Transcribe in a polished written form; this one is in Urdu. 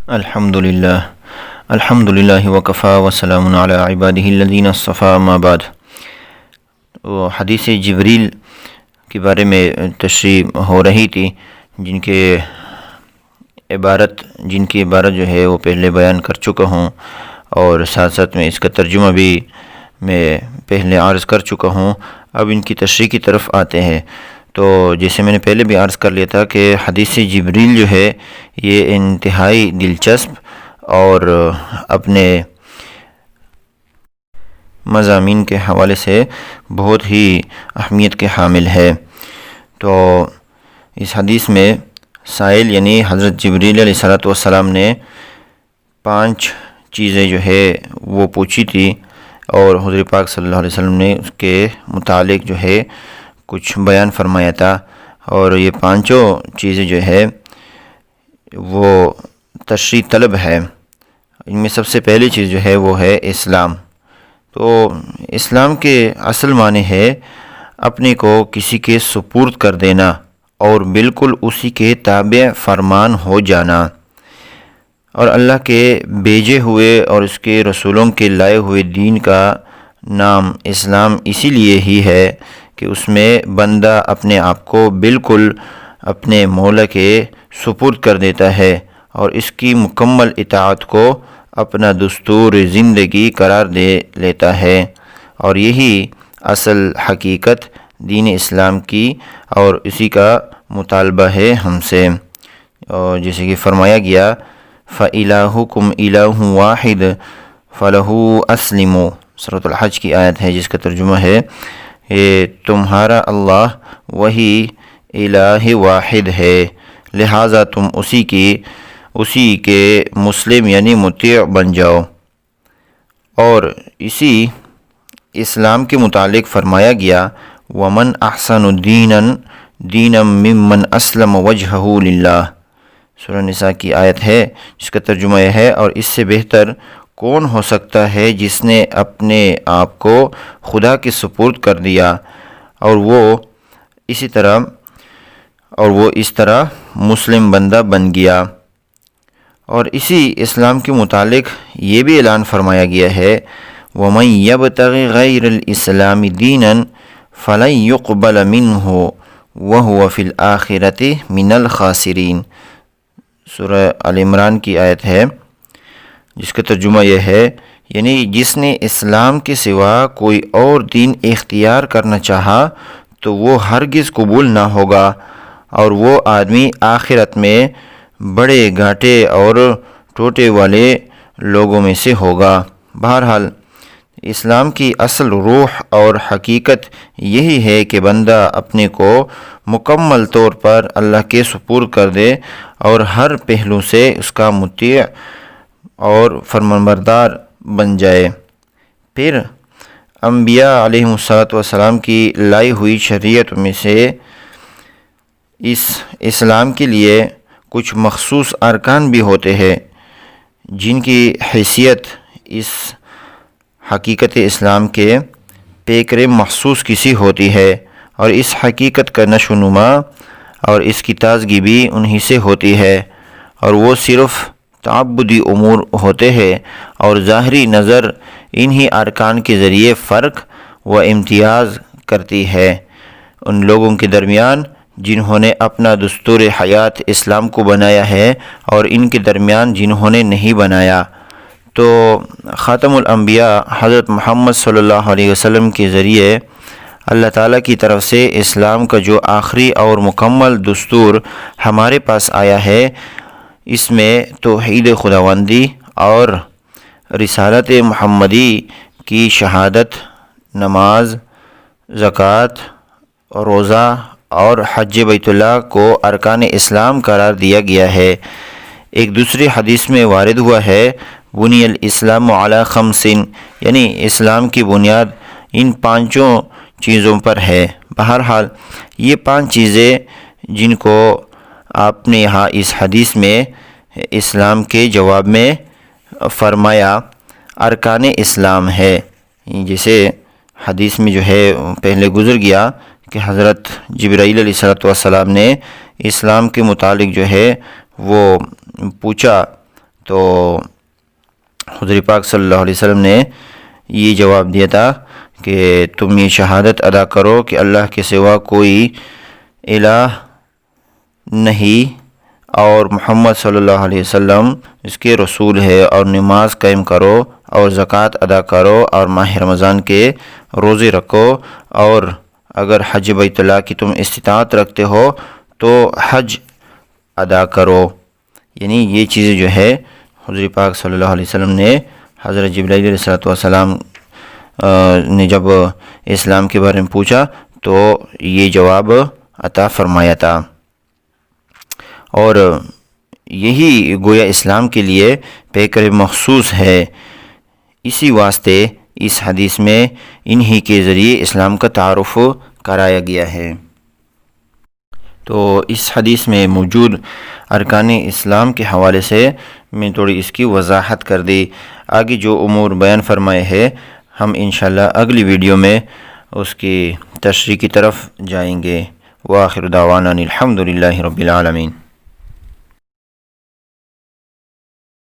الحمد للہ وکفا وسلام علی عبادہ الذین اصطفیٰ اما بعد۔ حدیث جبریل کے بارے میں تشریح ہو رہی تھی، جن کی عبارت جو ہے وہ پہلے بیان کر چکا ہوں، اور ساتھ ساتھ میں اس کا ترجمہ بھی میں پہلے عرض کر چکا ہوں۔ اب ان کی تشریح کی طرف آتے ہیں۔ تو جیسے میں نے پہلے بھی عرض کر لیا تھا کہ حدیث جبریل جو ہے یہ انتہائی دلچسپ اور اپنے مضامین کے حوالے سے بہت ہی اہمیت کے حامل ہے۔ تو اس حدیث میں سائل یعنی حضرت جبریل علیہ السلام نے 5 چیزیں جو ہے وہ پوچھی تھی، اور حضور پاک صلی اللہ علیہ وسلم نے اس کے متعلق جو ہے کچھ بیان فرمایا تھا، اور یہ 5 چیزیں جو ہے وہ تشریح طلب ہے۔ ان میں سب سے پہلی چیز جو ہے وہ ہے اسلام۔ تو اسلام کے اصل معنی ہے اپنے کو کسی کے سپرد کر دینا اور بالکل اسی کے تابع فرمان ہو جانا، اور اللہ کے بھیجے ہوئے اور اس کے رسولوں کے لائے ہوئے دین کا نام اسلام اسی لیے ہی ہے کہ اس میں بندہ اپنے آپ کو بالکل اپنے مولا کے سپرد کر دیتا ہے اور اس کی مکمل اطاعت کو اپنا دستور زندگی قرار دے لیتا ہے، اور یہی اصل حقیقت دین اسلام کی اور اسی کا مطالبہ ہے ہم سے۔ اور جیسے کہ فرمایا گیا فَإِلَٰهُكُمْ إِلَٰهٌ وَاحِدٌ فَلَهُ أَسْلِمُوا، سورۃ الحج کی آیت ہے جس کا ترجمہ ہے تمہارا اللہ وہی الہ واحد ہے، لہٰذا تم اسی کے مسلم یعنی مطیع بن جاؤ۔ اور اسی اسلام کے متعلق فرمایا گیا وَمَنْ أَحْسَنُ دِينًا مِّمَّنْ أَسْلَمَ وَجْهَهُ لِلَّهِ، سورہ نساء کی آیت ہے جس کا ترجمہ یہ ہے اور اس سے بہتر کون ہو سکتا ہے جس نے اپنے آپ کو خدا کے سپرد کر دیا، اور وہ اس طرح مسلم بندہ بن گیا۔ اور اسی اسلام کے متعلق یہ بھی اعلان فرمایا گیا ہے وَمَن يَبْتَغِ غَيْرَ الْإِسْلَامِ دِينًا فَلَن يُقْبَلَ مِنْهُ وَهُوَ فِي الْآخِرَةِ مِنَ الْخَاسِرِينَ، سورہ آل عمران کی آیت ہے جس کا ترجمہ یہ ہے یعنی جس نے اسلام کے سوا کوئی اور دین اختیار کرنا چاہا تو وہ ہرگز قبول نہ ہوگا، اور وہ آدمی آخرت میں بڑے گھاٹے اور ٹوٹے والے لوگوں میں سے ہوگا۔ بہرحال اسلام کی اصل روح اور حقیقت یہی ہے کہ بندہ اپنے کو مکمل طور پر اللہ کے سپرد کر دے اور ہر پہلو سے اس کا مطیع اور فرمانبردار بن جائے۔ پھر انبیاء علیہ السلام کی لائی ہوئی شریعت میں سے اس اسلام کے لیے کچھ مخصوص ارکان بھی ہوتے ہیں جن کی حیثیت اس حقیقت اسلام کے پیکر مخصوص کسی ہوتی ہے، اور اس حقیقت کا نشو و نما اور اس کی تازگی بھی انہی سے ہوتی ہے، اور وہ صرف تعبدی امور ہوتے ہیں، اور ظاہری نظر انہی ارکان کے ذریعے فرق و امتیاز کرتی ہے ان لوگوں کے درمیان جنہوں نے اپنا دستور حیات اسلام کو بنایا ہے اور ان کے درمیان جنہوں نے نہیں بنایا۔ تو خاتم الانبیاء حضرت محمد صلی اللہ علیہ وسلم کے ذریعے اللہ تعالیٰ کی طرف سے اسلام کا جو آخری اور مکمل دستور ہمارے پاس آیا ہے، اس میں توحید خداوندی اور رسالت محمدی کی شہادت، نماز، زکوٰۃ، روزہ اور حج بیت اللہ کو ارکان اسلام قرار دیا گیا ہے۔ ایک دوسری حدیث میں وارد ہوا ہے بنی الاسلام علی 5، یعنی اسلام کی بنیاد ان 5 چیزوں پر ہے۔ بہرحال یہ 5 چیزیں جن کو آپ نے یہاں اس حدیث میں اسلام کے جواب میں فرمایا ارکان اسلام ہے، جیسے حدیث میں جو ہے پہلے گزر گیا کہ حضرت جبرائیل علیہ السلام نے اسلام کے متعلق جو ہے وہ پوچھا تو حضور پاک صلی اللہ علیہ وسلم نے یہ جواب دیا تھا کہ تم یہ شہادت ادا کرو کہ اللہ کے سوا کوئی الہ نہیں اور محمد صلی اللہ علیہ وسلم اس کے رسول ہے، اور نماز قائم کرو اور زکوٰۃ ادا کرو اور ماہ رمضان کے روزے رکھو، اور اگر حج بیت اللہ کی تم استطاعت رکھتے ہو تو حج ادا کرو۔ یعنی یہ چیزیں جو ہے حضور پاک صلی اللہ علیہ وسلم نے حضرت جبرائیل علیہ السلام نے جب اسلام کے بارے میں پوچھا تو یہ جواب عطا فرمایا تھا، اور یہی گویا اسلام کے لیے پیکر مخصوص ہے۔ اسی واسطے اس حدیث میں انہی کے ذریعے اسلام کا تعارف کرایا گیا ہے۔ تو اس حدیث میں موجود ارکان اسلام کے حوالے سے میں تھوڑی اس کی وضاحت کر دی۔ آگے جو امور بیان فرمائے ہیں ہم انشاءاللہ اگلی ویڈیو میں اس کی تشریح کی طرف جائیں گے۔ وآخر دعوانا الحمدللہ رب العالمین۔